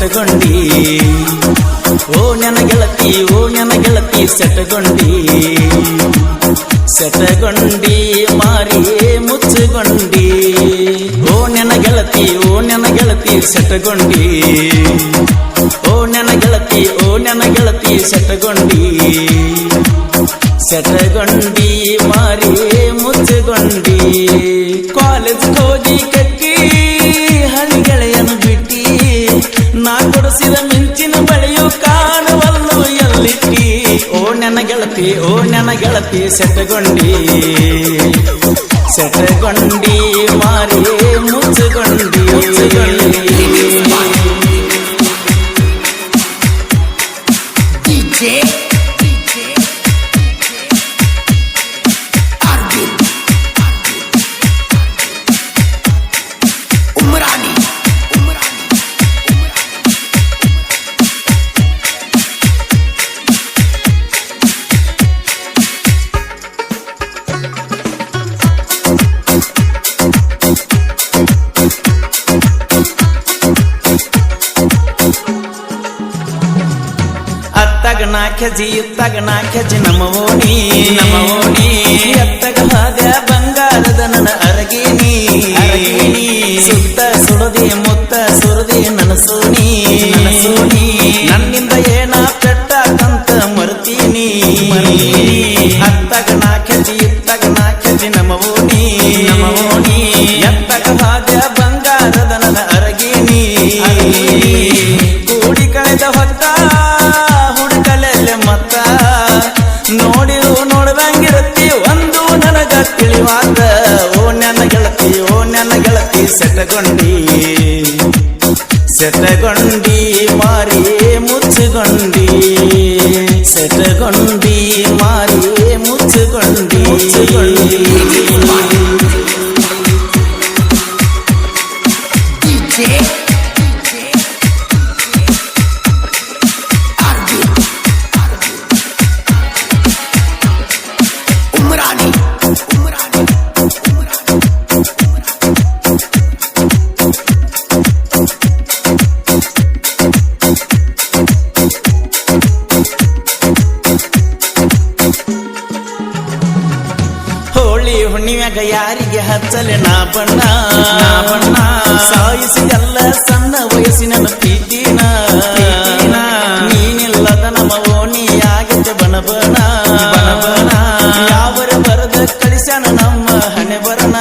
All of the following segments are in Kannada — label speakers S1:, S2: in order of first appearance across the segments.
S1: ಸೆಟಗೊಂಡಿ ಓ ನನ್ನ ಗೆಳತಿ ಸೆಟಗೊಂಡಿ ಸೆಟಗೊಂಡಿ ಮಾರಿ ಮುಚ್ಚಗೊಂಡಿ ಓ ನನ್ನ ಗೆಳತಿ ಸೆಟಗೊಂಡಿ ಓ ನನ್ನ ಗೆಳತಿ ಸೆಟಗೊಂಡಿ ಸೆಟಗೊಂಡಿ ಮಾರಿ ಮುಚ್ಚಗೊಂಡಿ ಕಾಲೇಜ್ ಹೋಗಿ ಕಕ್ಕಿ ಹಳಿ ಗೆಳೆಯನು ಬಿಟ್ಟಿ ನಾ ಕೊಡಿಸಿದ ಮಿಂಚಿನ ಬಳಿಯು ಕಾಣುವಲ್ಲು ಎಲ್ಲಿಟ್ಟಿ ಓ ನನ್ನ ಗೆಳತಿ ಸೆಟಗೊಂಡಿ ಮಾರಿ ಮುಚ್ಚಗೊಂಡಿ ಇತ್ತಾಗ ನಾ ಕೆಜಿ ನಮ್ಮ ಓಣಿ ಎತ್ತಗ ಹಾದ ಬಂಗಾರದ ನನ್ನ ಅರಗಿನಿ ಸುತ್ತ ಸುಡದಿ ಮುತ್ತ ಸುರದಿ ನನ್ನ ಸೋಣಿ ನನ್ನಿಂದ ಏನ ಪೆಟ್ಟಂತ ಮರ್ತೀನಿ ಅತ್ತಾಗ ನಾ ಕೆಜಿ ನಮ್ಮ ಓಣಿ ಎತ್ತಗ ಹಾದ ಬಂಗಾರದ ನನ್ನ ಅರಗಿನಿ ಕೂಡಿ ಕಳೆದ ಹೊತ್ತ ಮತ್ತ ನೋಡದಂಗಿರತ್ತಿ ಒಂದು ನನಗ ತಿಳಿವಾದ ಓ ನನ್ನ ಗೆಳತಿ ಸೆಟಗೊಂಡಿ ಮಾರಿ ಮುಚ್ಚಗೊಂಡಿ ಸೆಟಗೊಂಡಿ ಮಾರಿ ಮುಚ್ಚಗೊಂಡಿ ಹುಣ್ಣಿಮ್ಯಾಗ ಯಾರಿಗೆ ಹಚ್ಚಲೆ ನಾ ಬಣ್ಣ ಸಾಯಿಸಿದೆಲ್ಲ ಸಣ್ಣ ವಯಸ್ಸಿನ ಪ್ರೀತಿನ ನೀನಿಲ್ಲದ ನಮ್ಮ ಓಣಿಯಾಗತ್ತೆ ಬಣಬಣ ಯಾವರ ಬರದ ಕಳಿಸ್ಯಾನ ನಮ್ಮ ಹಣೆ ಬರಣ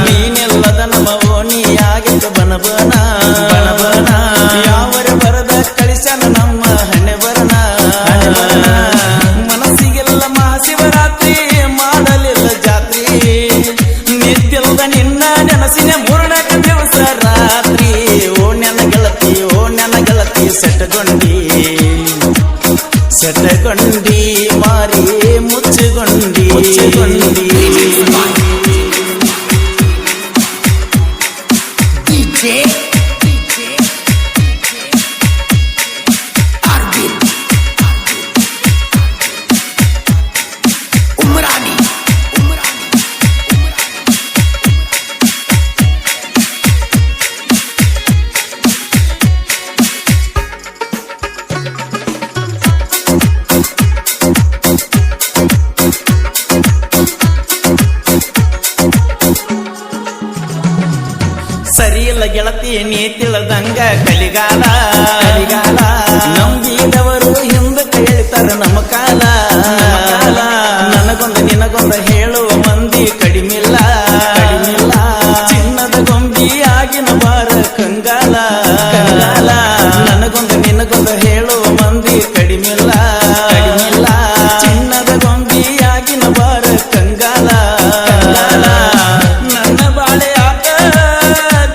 S1: ನೀನಿಲ್ಲದ ನಮ್ಮ ಓಣಿಯಾಗತ್ತೆ ಬಣಬಣ ಯಾವರ ಬರದ ಕಳಿಸ್ಯಾನ ನಮ್ಮ ಹಣೆ ಬರಣ ಮನಸ್ಸಿಗೆಲ್ಲ ಮಹಾಶಿವರಾತ್ರಿ ಮಾಡಲಿಲ್ಲ ಜಾತ್ರಿ ನಿತ್ಯದ ನಿನ್ನ ನೆನಸಿನ ಮೂರ್ನಾಕ ದಿವಸ ರಾತ್ರಿ ಓ ನನ್ನ ಗೆಳತಿ ಸೆಟಗೊಂಡಿ ಮಾರಿ ಮುಚ್ಚಗೊಂಡಿ ಸರಿಯಿಲ್ಲ ಗೆಳತಿ ನೀ ತಿಳಿದಂಗ ಕಲಿಗಾಲ ನಂಬಿದವರು ಹಿಂದಕ್ಕೆ ಹೇಳ್ತಾರ ನಮ್ಮ ಕಾಲ ನನಗೊಂದು ನಿನಗೊಂದು ಹೇಳುವ ಮಂದಿ ಕಡಿಮಿಲ್ಲ ಚಿನ್ನದ ಗೊಂಬಿಯಾಗಿನ ಬಾರ ಕಂಗಾಲ ನನಗೊಂದು ನಿನಗೊಂದು ಹೇಳುವ ಮಂದಿ ಕಡಿಮಿಲ್ಲ ಚಿನ್ನದ ಗೊಂಬಿಯಾಗಿನ ಬಾರ ಕಂಗಾಲ ನನ್ನ ಬಾಳೆ ಆಟ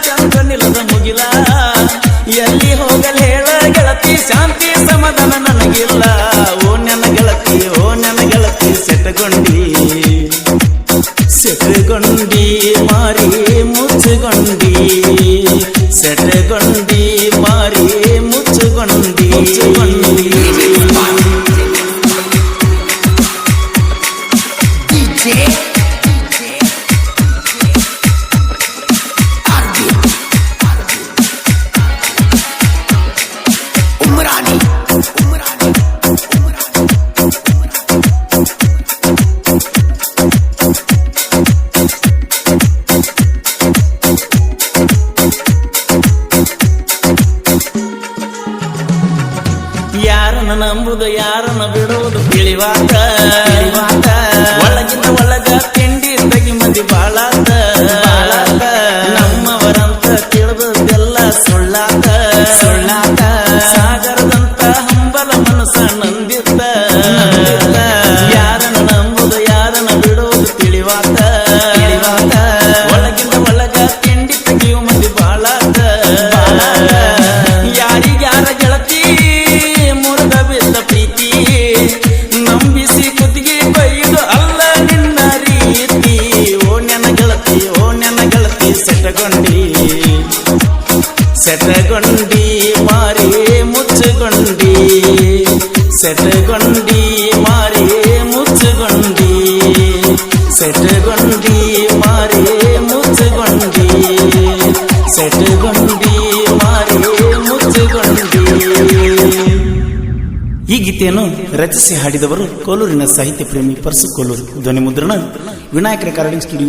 S1: ಚಂದ್ರನಿಲ್ಲದ ಮುಗಿಲ ಎಲ್ಲಿ ಹೋಗಲ್ ಹೇಳ ಗೆಳತಿ ಶಾಂತಿ ಸಮಾಧಾನ ನನಗಿಲ್ಲ ಓ ನನ್ನ ಗೆಳತಿ ಸೆಟಗೊಂಡಿ ಮಾರಿ ಮುಚ್ಚಗೊಂಡಿ ಸೆಟಗೊಂಡಿ ಮಾರಿ ಮುಚ್ಚಗೊಂಡಿ ತಿಳಿವಾತ ಒಳಗಿನ ಒಳಗ ತಿಂಡಿ ತಗಿ ಮಂದಿ ಬಾಳಾತ ನಮ್ಮವರಂತ ತಿಳಿದೆಲ್ಲ ಸುಳ್ಳಾತ ಸಾಗರದಂತ ಹಂಬಲ ಮನಸ್ಸ ನಂದಿತ್ತ ಯಾರನ್ನ ನಂಬುದು ಯಾರನ್ನ ಬಿಡೋದು ತಿಳಿವಾತ ಒಳಗಿನ ಒಳಗ ತಿಂಡಿ ತೆಗಿಯು ಮಂದಿ ಬಾಳಾತ ಯಾರಿಗ್ಯಾರ ಗೆಳತಿ ಮುರುಗ ಬಿದ್ದ ಪ್ರೀತಿ ನಂಬಿಸಿ ಕುತ್ತಿಗೆ ಬೈದು ಅಲ್ಲ ನಿನ್ನ ರೀತಿ ಓ ನನ್ನ ಗೆಳತಿ ಸೆಟಗೊಂಡಿ ಮಾರಿ ಮುಚ್ಚಗೊಂಡಿ ಸೆಟಗೊಂಡಿ ಮಾರಿ ಮುಚ್ಚಗೊಂಡಿ ಸೆಟಗೊಂಡಿ ಮಾರಿ ಮುಚ್ಚಗೊಂಡಿ ಸೆಟಗೊಂಡಿ ಮಾರಿ ಮುಚ್ಚಗೊಂಡಿ. ಈ ಗೀತೆಯನ್ನು ರಚಿಸಿ ಹಾಡಿದವರು ಕೋಲೂರಿನ ಸಾಹಿತ್ಯ ಪ್ರೇಮಿ ಪರಸು ಕೋಲೂರು. ಧ್ವನಿ ಮುದ್ರಣ ವಿನಾಯಕ ರೆಕಾರ್ಡಿಂಗ್ ಸ್ಟುಡಿಯೋ.